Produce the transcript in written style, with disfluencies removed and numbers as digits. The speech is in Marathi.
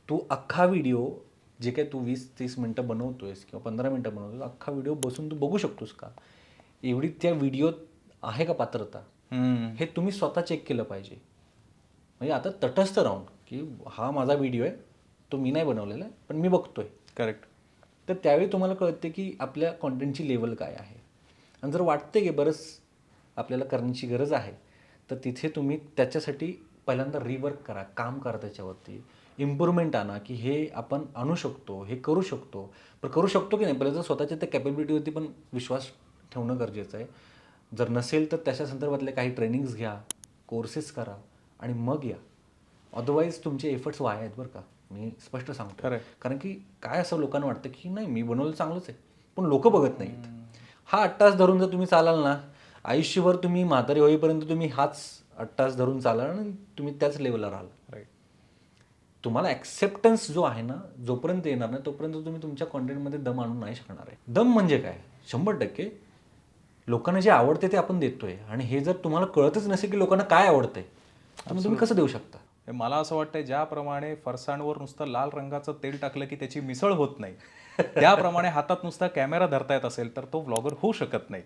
तू अख्खा व्हिडिओ जे काही तू 20-30 मिनटं बनवतोयस किंवा 15 मिनटं बनवतोय, अख्खा व्हिडिओ बसून तू बघू शकतोस का? एवढी त्या व्हिडिओत आहे का पात्रता? हे तुम्ही स्वतः चेक केलं पाहिजे. म्हणजे आता तटस्थ राहून की हा माझा व्हिडिओ आहे, तो मी नाही बनवलेला आहे, पण मी बघतोय. करेक्ट. तर त्यावेळी तुम्हाला कळते की आपल्या कॉन्टेंटची लेवल काय आहे. आणि जर वाटते की बरंच आपल्याला करण्याची गरज आहे, तर तिथे तुम्ही त्याच्यासाठी पहिल्यांदा रिवर्क करा, काम करा त्याच्यावरती, इम्प्रूव्हमेंट आणा की हे आपण आणू शकतो, हे करू शकतो. पण करू शकतो की नाही, पहिलं तर स्वतःच्या त्या कॅपेबिलिटीवरती पण विश्वास ठेवणं गरजेचं आहे. जर नसेल तर त्याच्या संदर्भातले काही ट्रेनिंग्स घ्या, कोर्सेस करा आणि मग या. अदरवाईज तुमचे एफर्ट्स वाया आहेत बरं का, मी स्पष्ट सांगतो. खरंय. कारण की काय असं लोकांना वाटतं की नाही मी बनवलं चांगलंच आहे, पण लोक बघत नाहीत. हा 8 तास धरून जर तुम्ही चालाल ना, आयुष्यभर तुम्ही म्हातारे होईपर्यंत तुम्ही हाच 8 तास धरून चालाल आणि तुम्ही त्याच लेवलला राहाल. राईट. तुम्हाला ॲक्सेप्टन्स जो आहे ना, जोपर्यंत येणार नाही तोपर्यंत तुम्ही तुमच्या कॉन्टेंटमध्ये दम आणून नाही शकणार आहे. दम म्हणजे काय? 100% लोकांना जे आवडते ते आपण देतोय आणि हे जर तुम्हाला कळतच नसेल की लोकांना काय आवडतंय, तर मग तुम्ही कसं देऊ शकता? मला असं वाटतंय ज्याप्रमाणे फरसाणवर नुसतं लाल रंगाचं तेल टाकलं की त्याची मिसळ होत नाही, त्याप्रमाणे हातात नुसता कॅमेरा धरता येत असेल तर तो व्लॉगर होऊ शकत नाही.